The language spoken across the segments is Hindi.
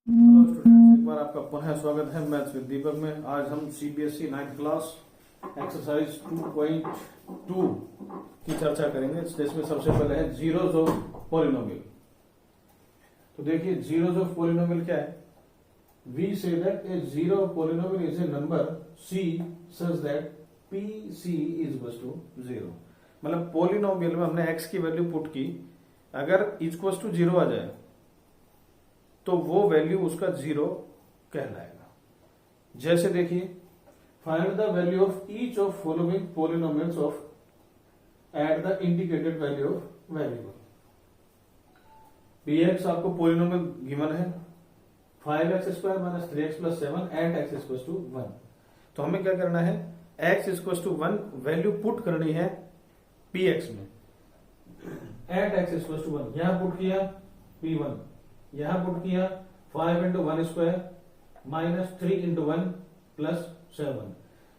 हेलो स्टूडेंट्स, एक बार आपका पुनः स्वागत है मैथ्स विद दीपक में। आज हम सीबीएसई 9th क्लास एक्सरसाइज 2.2 की चर्चा करेंगे, जिसमें सबसे पहले है जीरोज ऑफ पॉलिनोमियल। तो देखिए, जीरोज ऑफ पॉलिनोमियल क्या है। We say that a zero of polynomial is a number c such that p c is equal to 0। मतलब पॉलिनोमियल में हमने एक्स की वैल्यू पुट की, अगर इक्वल टू 0 आ जाए तो वो वैल्यू उसका 0 कहलाएगा। जैसे देखिए, find the value of each of following polynomials of at the indicated value of variable. px आपको पॉलिनोमियल गिवन है 5x square minus 3x plus 7 at x equal to 1। तो हमें क्या करना है, x equal to 1 value put करनी है px में, एट x इक्वल टू 1 यहां पुट किया p1, यहां पुट किया 5 into 1 square minus 3 into 1 plus 7।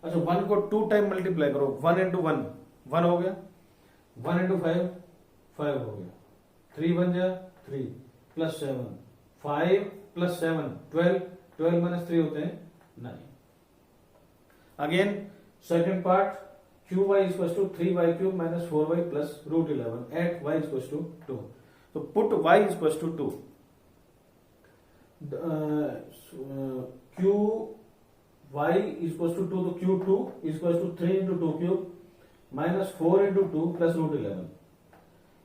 अच्छा, 1 को 2 टाइम मल्टीप्लाई करो, 1 इंटू 1 1 हो गया, 1 इंटू 5 5 हो गया, 3 बन जा 3 प्लस 7 5 प्लस 7 12, 12 माइनस 3 होते हैं 9। Again second part, q y equal to 3y cube minus 4y plus root 11 at y equal to 2। तो put y equal to 2, q y equal to 2, तो q two equal to 3 into 2 cube minus 4 into 2 plus root 11।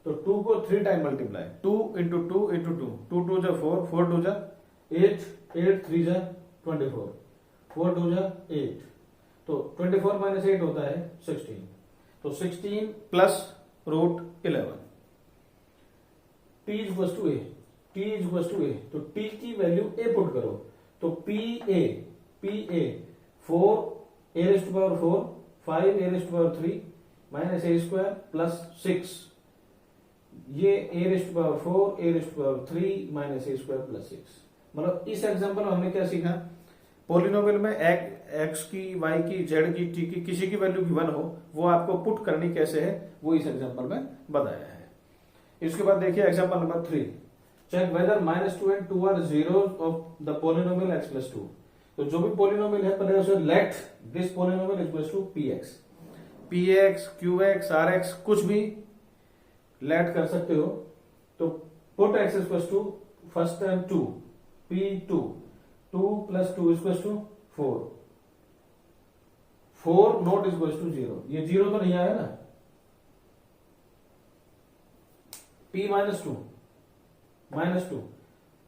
तो 2 को 3 टाइम मल्टीप्लाई, 2 इंटू 2 इंटू 2, 2 2 जा 4, 4 2 जा 8, 8 3 जा 24, 4 2 जा 8। तो 24 माइनस 8 होता है 16। तो 16 plus root 11। T equal to A, t equal to A, तो t की वैल्यू a पुट करो। तो p a 4 a raised to power 4 5 a raised to power 3 minus a square plus 6, ये a raised to power 4 a raised to power 3 minus a square plus 6। मतलब इस एग्जांपल में हमने क्या सीखा, पॉलिनोमियल में x की y की z की t की किसी की वैल्यू गिवन हो, वो आपको पुट करनी कैसे है, वो इस एग्जांपल में बताया है। इसके बाद देखिए example number 3, check whether -2 and 2 are zeros of the polynomial x plus 2। तो जो भी पॉलिनोमियल है पहले उसे let this polynomial equals to px, qx, rx कुछ भी लेट कर सकते हो। तो put x equals to first time 2 p2, 2 plus 2 equals to 4, 4 not equals to 0। ये 0 तो नहीं आया ना, p minus 2 minus 2,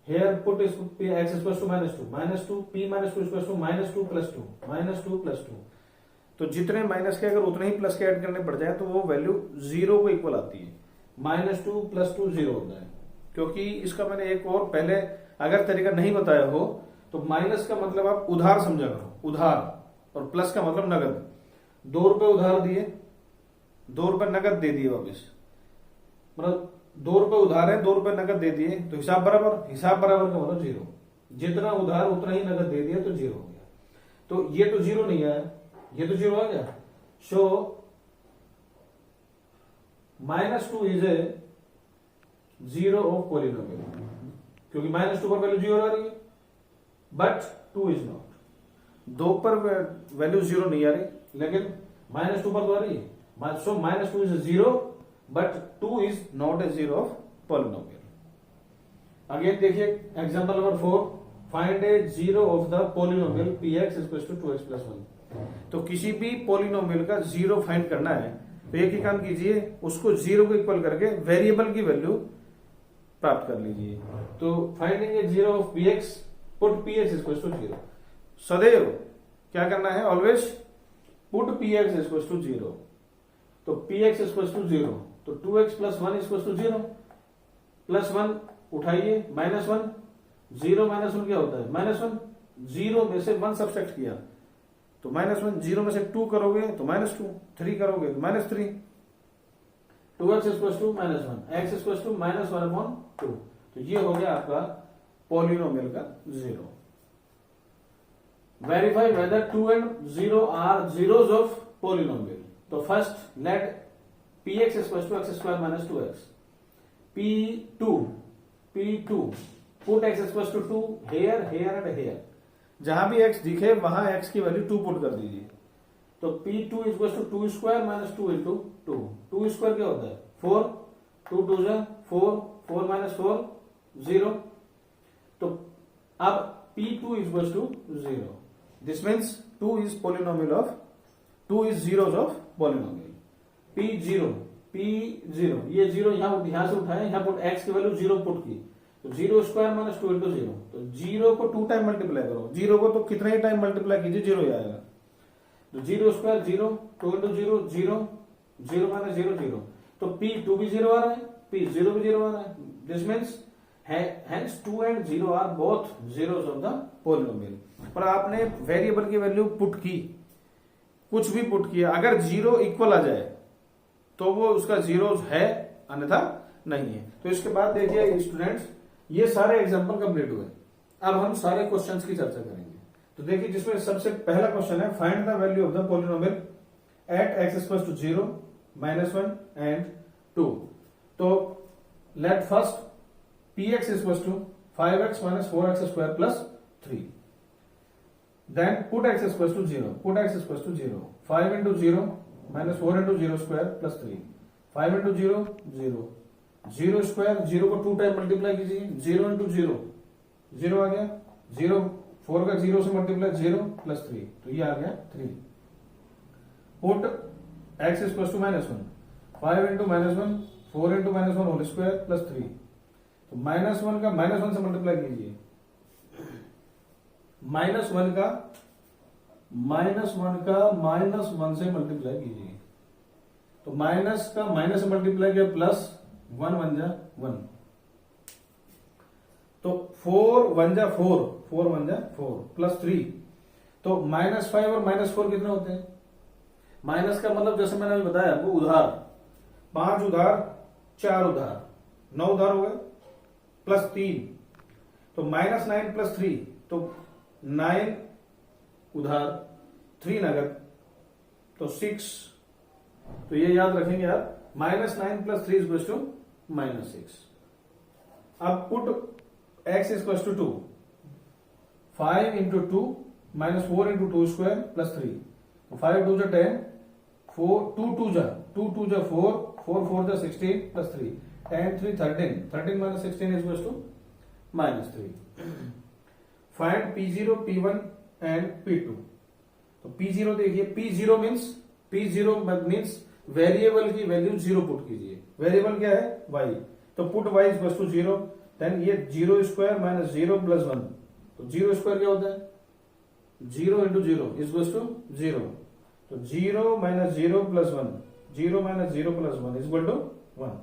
here put is x equals to minus 2 p minus 2 equals to minus 2 plus 2 minus 2 plus 2। तो जितने माइनस के अगर उतने ही प्लस के ऐड करने पड़ जाए तो वो वैल्यू 0 को इक्वल आती है। -2 + 2 0 होता है। क्योंकि इसका मैंने एक और पहले अगर तरीका नहीं बताया हो तो माइनस का मतलब आप उधार समझा करो, उधार, और प्लस का मतलब नगद। 2 रुपए उधार दिए, 2 रुपए नगद दे दिए वापिस, मतलब 2 रुपए उधार है, 2 रुपए नगद दे दिए, तो हिसाब बराबर, हिसाब बराबर का मतलब 0। जितना उधार उतना ही नगद दे दिया तो 0 हो गया। तो ये तो 0 नहीं आया, ये तो 0 आ गया। सो -2 is a zero of polynomial, क्योंकि -2 पर वैल्यू 0 आ रही है, बट 2 इज नॉट। 2 पर वैल्यू 0 नहीं आ रही, लेकिन -2 पर तो आ रही है। So -2 is 0 but 2 is not a zero of polynomial। Again देखिए example number 4, find a zero of the polynomial px equals to 2x plus 1। तो किसी भी पॉलिनोमियल का जीरो फाइंड करना है तो एक ही काम कीजिए, उसको 0 को इक्वल करके वेरिएबल की वैल्यू प्राप्त कर लीजिए। तो finding a zero of px, put px equals to 0। सदैव क्या करना है, always put px equals to 0। तो px इक्वल्स टू 0, तो 2x plus 1 equals to 0, plus 1 उठाइए -1, 0 माइनस 1 क्या होता है -1, 0 में से 1 सब्सट्रैक्ट किया तो -1, 0 में से 2 करोगे तो -2, 3 करोगे तो -3, 2x equals to -1, x equals to -1/2। तो ये हो गया आपका पॉलिनोमियल का 0। Verify whether 2 and 0 are zeros of polynomial. तो first let px equals to x square minus 2x, p2 put x equal to 2 here here and here, जहां भी x दिखे वहां x की वैल्यू 2 पुट कर दीजिए। तो P2 equal to 2 square minus 2 into 2, 2 square क्या होता है 4, 2 2 जा 4, 4 माइनस 4 0। तो अब P2 equal to 0, this means 2 is polynomial of 2 is zeros of polynomial. P0 ये जीरो यहां से उठाए, यहां पुट x की वैल्यू 0 पुट की, तो 0 स्क्वायर माइनस 2 इंटू 0। तो 0 को 2 टाइम मल्टीप्लाई करो, 0 को तो कितना ही टाइम मल्टीप्लाई कीजिए 0 ही आएगा। तो 0 स्क्वायर 0, 2 इंटू 0 0, 0 माइनस 0 0। तो P2 भी 0 आ रहा है, P0 भी 0 आ रहा है, this means hence 2 and 0 are both zeros of the polynomial। पर आपने वेरिएबल की वैल्यू पुट की, कुछ भी पुट किया, अगर 0 इक्वल आ जाए तो वो उसका जीरो है, अन्यथा नहीं है। तो इसके बाद देखिए स्टूडेंट्स, ये सारे एग्जांपल कंप्लीट हुए। अब हम सारे क्वेश्चंस की चर्चा करेंगे। तो देखिए जिसमें सबसे पहला क्वेश्चन है find the value of the polynomial at x equal to 0, -1 and 2। तो let first px equal to 5x minus 4x square plus 3। Then put x equal to 0, put x equal to 0, 5 into 0 minus 4 into 0 square plus 3, 5 into 0 0, 0 square 0 को 2 टाइम मल्टीप्लाई कीजिए, 0 इंटू 0 0 आ गया, 0 4 का 0 से मल्टीप्लाई 0 प्लस 3, तो ये आ गया 3। Put x equal to -1, 5 into -1 4 into -1 whole square plus 3। तो -1 का -1 से मल्टीप्लाई कीजिए, -1 का -1 से मल्टीप्लाई कीजिए, तो माइनस का माइनस से मल्टीप्लाई किया प्लस 1 1 जा 1, तो 4 1 जा 4, 4 1 जा 4 प्लस 3। तो -5 और -4 कितने होते हैं? माइनस का मतलब जैसे मैंने अभी बताया आपको, उधार 5 उधार 4 उधार 9 उधार हो गए, प्लस 3, तो -9 प्लस 3, तो 9 उधार 3 नगद, तो 6। तो ये याद रखेंगे आप, -9 प्लस 3 इक्वल टू -6। अब put x equal to 2, 5 into 2 minus 4 into 2 square plus 3, 5 2 जा 10, 4 2 2 जा 4, 4 4 जा 16 plus 3, 10 3 13, 13 minus 16 equal to -3। Find P0 P1 and P2। तो P0 देखिए, P0 मीन्स वेरिएबल की वैल्यू 0 पुट कीजिए। वेरिएबल क्या है? y। तो put y equal to 0, then ये 0 स्क्वायर माइनस 0 प्लस 1, तो 0 स्क्वायर क्या होता है? 0 इंटू 0 इक्वल टू 0, तो 0 minus 0 plus 1, 0 minus 0 plus 1 equal to 1।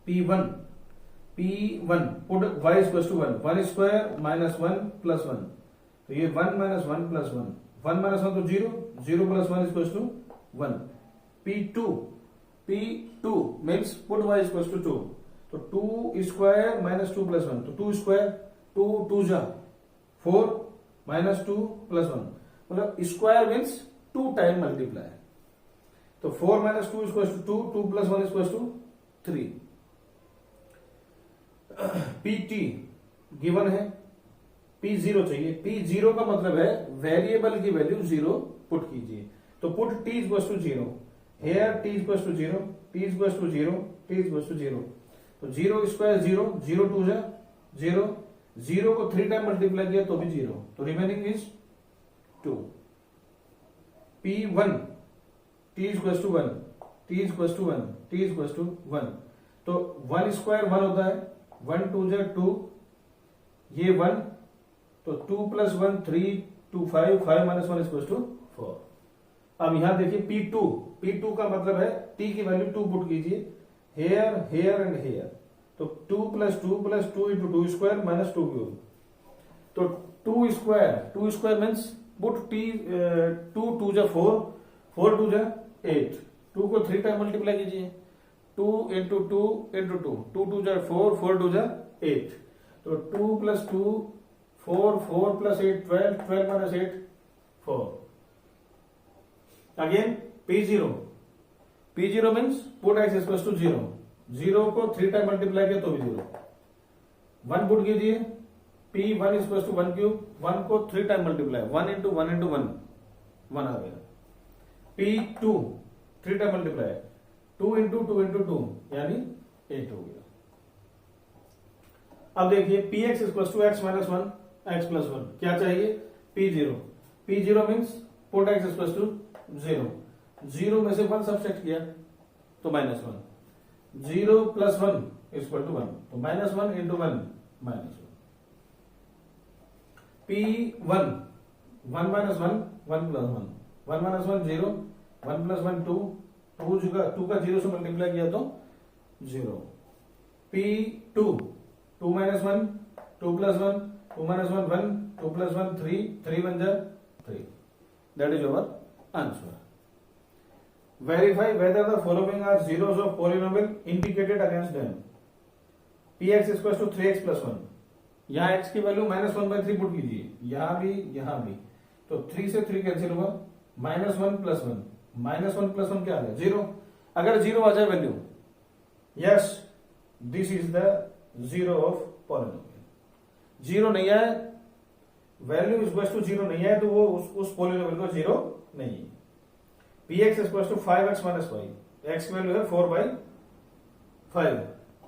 P1 put y equal to 1, 1 square minus 1 plus 1, तो ये 1 माइनस 1 प्लस 1, 1 माइनस 1 तो 0, 0 plus 1 equal to 1। P2 means put y equal to 2, तो 2 स्क्वायर माइनस 2 प्लस 1, तो 2 स्क्वायर 2 2 जा 4 माइनस 2 प्लस 1, मतलब स्क्वायर मीन्स 2 टाइम मल्टीप्लाई, तो 4 minus 2 equal to 2, 2 plus 1 equal to 3। P given है, P0 चाहिए। P0 का मतलब है वेरिएबल की वैल्यू 0 पुट कीजिए, तो put t equal to 0, here t equal to 0, t equal to 0, t equal to 0, तो 0 स्क्वायर 0, 0 2 जा 0, 0 को 3 टाइम मल्टीप्लाई किया तो भी 0, तो remaining is 2। P1 t equal to 1, t equal to 1, t equal to 1, तो 1 स्क्वायर 1 होता है, 1 2 जा 2, ये 1, तो 2 प्लस 1 3, 2 5, 5 माइनस 1 इक्वल टू 4। अब यहां देखिए P2 का मतलब है t की वैल्यू 2 पुट कीजिए, हेयर हेयर एंड हेयर, तो 2 plus 2 plus 2 into 2 square minus 2 cube, तो 2 स्क्वायर मीन्स पुट t 2 2 जा 4, 4 2 जा 8, 2 को 3 टाइम मल्टीप्लाई कीजिए, 2 इंटू 2 इंटू 2, 2 2 जा 4, 4 2 जा 8, तो 2 plus 2 4, 4 plus 8 12, 12 minus 8 4। Again P0 means put x equal to 0, 0 को 3 टाइम मल्टीप्लाई किया तो भी 0, 1 पुट कीजिए, P1 इक्वल टू 1 क्यूब, 1 को 3 टाइम मल्टीप्लाई, 1 इंटू 1 इंटू 1 1 आ गया। P2 3 time multiply, 2 into 2 into 2 यानी 8 हो गया। अब देखिए Px equal to x minus 1 x plus 1, क्या चाहिए? P0 means put x equal to 0, 0 में से 1 सब्ट्रैक्ट किया तो माइनस 1, 0 प्लस 1 इक्वल टू 1, तो minus 1 into 1 minus 1। P1 1 minus 1 1 plus 1, 1 minus 1 0, 1 plus 1 2, 2 का 0 से मल्टीप्लाई किया तो 0। P2 2 minus 1 2 plus 1, 2 minus 1 1, 2 plus 1 3, 3 1 जा 3, that is our answer. Verify whether the following are zeros of polynomial indicated against them. Px is equal to 3x plus 1, यहाँ x की वैल्यू माइनस 1/3 पुट कीजिए, यहां भी तो 3 से 3 कैंसिल हुआ, माइनस 1 प्लस 1, माइनस 1 प्लस 1 क्या आ गया? 0। अगर 0 आ जाए value, yes this is the zero of polynomial. 0 नहीं है, वैल्यू इज इक्वल टू 0 नहीं है तो वो उस पॉलिनोमियल को 0 नहीं है। Px is equal to 5x minus 5, x की वैल्यू है 4/5,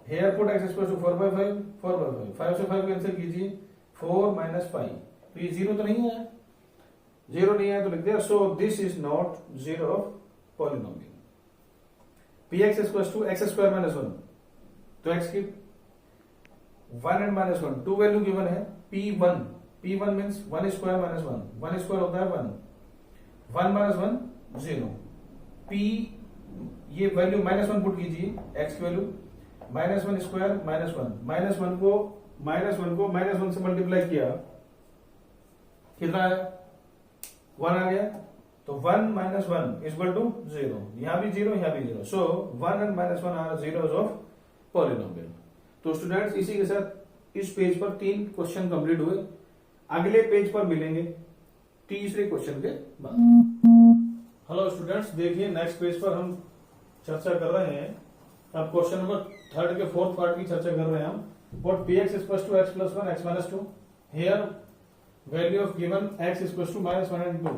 here put x is equal to 4/5, 4/5, 5 से 5 कैंसिल कीजिए, 4 minus 5, तो ये 0 तो नहीं है, 0 नहीं है तो लिख दिया, so this is not zero of polynomial। Px is equal to x square minus 1, तो x की 1 and minus 1 two value given है। P1 means 1 square minus 1 square होता है 1, 1 माइनस 1 0। P ये वैल्यू माइनस 1 पुट कीजिए, x की value minus 1 square minus 1, minus 1 को माइनस 1 से मल्टीप्लाई किया, कितना आया? 1 आ गया, तो 1 माइनस 1 इक्वल टू 0, यहां भी 0 यहां भी 0, so 1 and minus 1 are zeros of polynomial. तो स्टूडेंट्स इसी के साथ इस पेज पर 3 क्वेश्चन कंप्लीट हुए, अगले पेज पर मिलेंगे तीसरे क्वेश्चन के बाद। हेलो स्टूडेंट्स, देखिए नेक्स्ट पेज पर हम चर्चा कर रहे हैं, अब क्वेश्चन नंबर 3 के 4th पार्ट की चर्चा कर रहे हैं हम। Put Px is equal to x plus 1 x minus 2, here value of given x is equal to minus 1 and 2,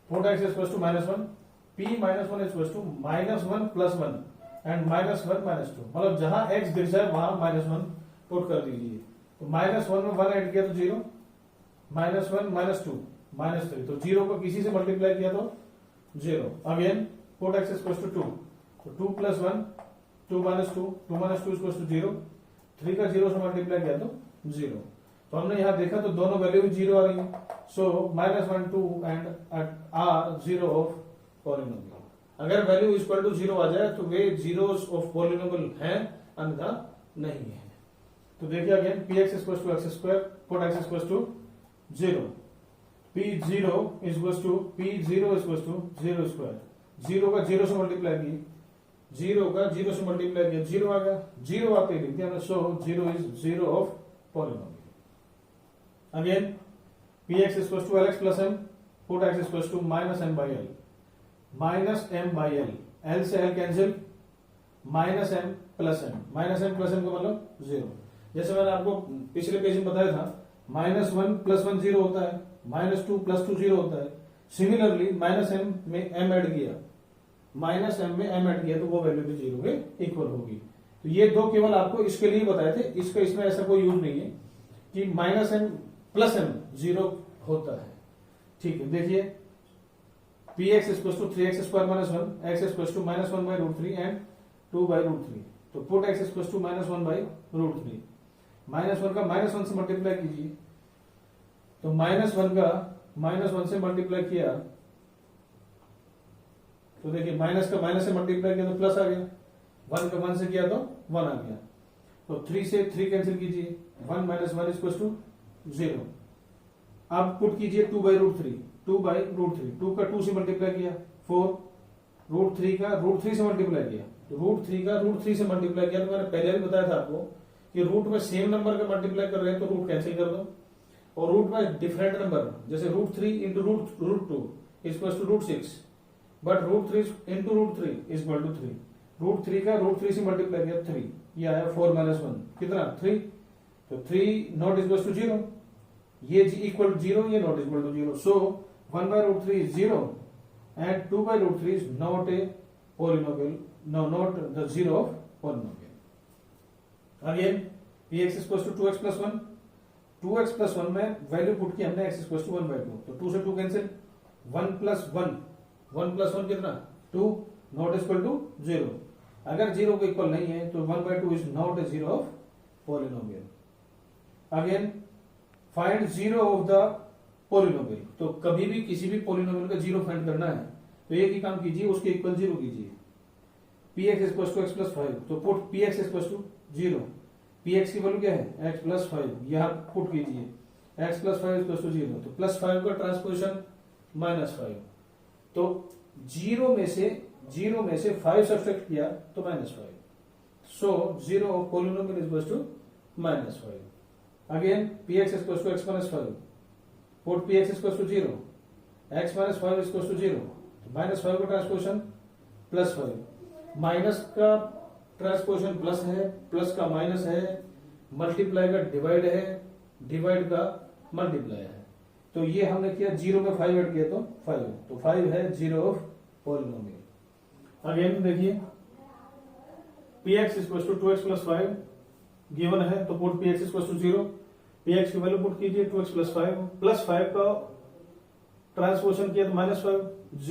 put x is equal to minus 1, P minus 1 is equal to minus 1 plus 1 and minus 1 minus 2, मतलब जहां x दिख जाए वहां माइनस 1 पुट कर दीजिए, तो माइनस 1 में 1 ऐड किया तो 0, माइनस 1 माइनस 2 माइनस 3, तो 0 को किसी से मल्टीप्लाई किया तो 0, again put x is equal to 2, तो 2 plus 1 2 minus 2 is equal to 0, 3 का 0 से मल्टीप्लाई किया तो 0, तो हमने यहां देखा तो दोनों वैल्यू भी 0 आ रही है, so minus 1 2 and are zero of polynomial. अगर वैल्यू इक्वल टू 0 आ जाए तो वे जीरोस ऑफ पॉलिनोमियल हैं, अन्यथा नहीं है। तो देखिए again Px is equal to x square, put x is equal to 0, P0 is equal to 0 square, 0 का 0 से मल्टीप्लाई की, 0 का 0 से मल्टीप्लाई किया 0 आ गया, 0 आते ही लिख दिया, सो 0 is zero of polynomial. Again Px is equal to Lx plus m, put x is equal to minus m by l, minus m by l, l से l cancel, minus m plus m, minus m plus m का मतलब 0। जैसे मैंने आपको पिछले पेज में बताया था, माइनस 1 प्लस 1 0 होता है, माइनस 2 प्लस 2 0 होता है। सिमिलरली माइनस m में m ऐड किया, माइनस m में m ऐड किया, तो वो वैल्यू भी 0 के इक्वल होगी। तो ये दो केवल आपको इसके लिए बताए थे, इसका इसमें ऐसा कोई यूज नहीं है कि माइनस m प्लस m 0 होता है। ठीक है, देखिए Px is equal to 3x square minus 1, x is equal to minus 1 by root 3 and 2 by root 3, तो put x is equal to minus 1 by root 3, minus 1 का माइनस 1 से मल्टीप्लाई कीजिए, तो माइनस 1 का माइनस 1 से मल्टीप्लाई किया तो देखिए माइनस का माइनस से मल्टीप्लाई किया तो प्लस आ गया, 1 का 1 से किया तो 1 आ गया, तो 3 से 3 कैंसिल कीजिए, 1 माइनस 1 इज इक्वल टू 0। अब पुट कीजिए 2 बाई रूट 3, 2 बाई रूट 3, 2 का 2 से मल्टीप्लाई किया 4, रूट 3 का रूट 3 से मल्टीप्लाई किया, तो रूट 3 का रूट 3 से मल्टीप्लाई किया, तो मैंने पहले भी बताया था आपको कि रूट में सेम नंबर का मल्टीप्लाई कर रहे हैं तो रूट कैंसिल कर दो, और रूट में डिफरेंट नंबर जैसे root 3 into root 2 is equal to root 6, but root 3 into root 3 is equal to 3, root 3 का रूट 3 से मल्टीप्लाई किया 3, ये आया 4 माइनस 1 कितना 3, तो 3 नॉट इक्वल टू 0, ये इक्वल टू 0, ये not equal to 0. So 1/√3 is 0 and 2/√3 is not a polynomial, no, not the 0 of polynomial. Again px is equal to 2x plus 1. 2x plus 1 में वैल्यू पुट की हमने x is equal to 1/2, तो 2 से 2 कैंसिल, 1 plus 1, 1 plus 1 कितना 2, नॉट इक्वल टू 0. अगर 0 को इक्वल नहीं है तो 1/2 is not a 0 of polynomial. Again find 0 of the polynomial. तो कभी भी किसी भी पॉलिनोमियल का 0 फाइंड करना है तो एक ही काम कीजिए, उसके इक्वल 0 कीजिए. px is equal to x plus 5, तो put px is equal to 0. px की वैल्यू क्या है x plus 5, यहां पुट कीजिए x plus 5 is equal to 0. तो प्लस 5 का ट्रांसपोजिशन -5. तो 0 में से 5 सब्ट्रैक्ट किया तो -5. So 0 of polynomial is equal to -5. Again px is equal to x minus 5, put px is equal to 0, x minus 5 is equal to 0. तो -5 का ट्रांसपोजिशन +5, माइनस का ट्रांसपोजिशन प्लस है, प्लस का माइनस है, मल्टीप्लाई का डिवाइड है, डिवाइड का मल्टीप्लाई है. तो ये हमने किया 0 में 5 ऐड किया तो 5, तो 5 है 0 ऑफ पॉलिनोमियल. अगेन देखिए px is equal to 2x plus 5 given है, तो put px is equal to 0. px की वैल्यू पुट कीजिए 2x plus 5, प्लस 5 का ट्रांसपोजिशन किया तो -5,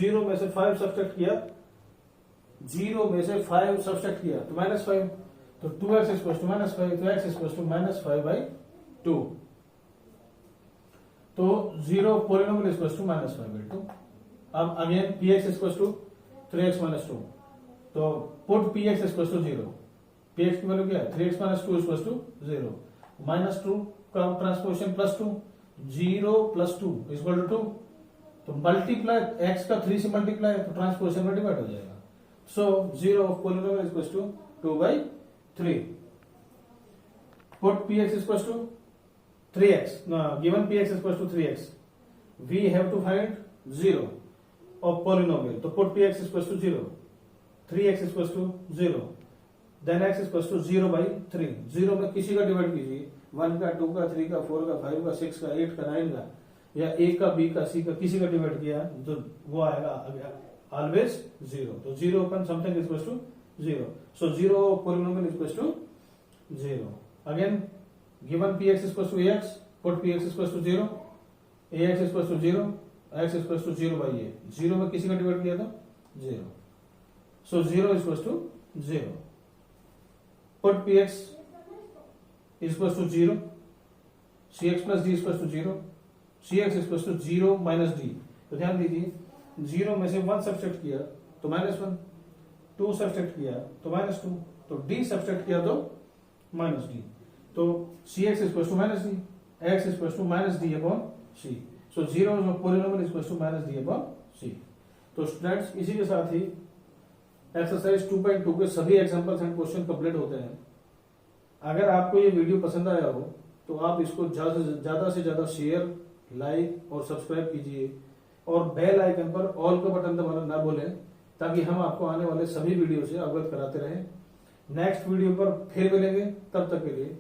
0 में से 5 सब्ट्रैक्ट किया, 0 में से 5 सब्ट्रैक्ट किया तो -5, तो 2x is equal to -5, तो x is equal to -5/2. तो 0 पॉलिनोमियल is equal to -5/2. अब again px is equal to 3x minus 2, तो put px is equal to 0. px की वैल्यू क्या है 3x minus 2 is equal to 0. -2 का transposition +2, 0 plus 2 is equal to 2. तो मल्टीप्लाई x का 3 से मल्टीप्लाई तो ट्रांसपोजिशन में डिवाइड हो जाएगा. So 0 of polynomial is equal to 2/3. Put px is equal to 3x. Given px is equal to 3x, we have to find 0 of polynomial. तो put px is equal to 0, 3x is equal to 0, then x is equal to 0/3. 0 में किसी का डिवाइड कीजिए, 1 का, 2 का, 3 का, 4 का, 5 का, 6 का, 8 का, 9 का, या a का, b का, c का, किसी का डिवाइड किया तो वो आएगा ऑलवेज 0. तो 0 अपन something is equal to 0. So 0 polynomial is equal to 0. Again given px is equal to ax, put px is equal to 0, ax is equal to 0, x is equal to 0/a. 0 में किसी का डिवाइड किया तो 0. So 0 is equal to 0. Put px is equal to 0, cx plus d is equal to 0, cx is equal to 0 minus d. तो ध्यान दीजिए 0 में से 1 सब्ट्रैक्ट किया तो -1, 2 सब्ट्रैक्ट किया तो -2, तो d सब्ट्रैक्ट किया तो -d. तो cx is equal to -d, x is equal to -d upon c. So 0 of polynomial is equal to -d upon c. तो स्टूडेंट्स इसी के साथ ही एक्सरसाइज 2.2 के सभी एग्जांपल्स एंड क्वेश्चन कंप्लीट होते हैं. अगर आपको ये वीडियो पसंद आया हो तो आप इसको ज्यादा से ज्यादा शेयर, लाइक और सब्सक्राइब कीजिए और बेल आइकन पर ऑल का बटन दबाना ना भूलें, ताकि हम आपको आने वाले सभी वीडियो से अवगत कराते रहें. नेक्स्ट वीडियो पर फिर मिलेंगे, तब तक के लिए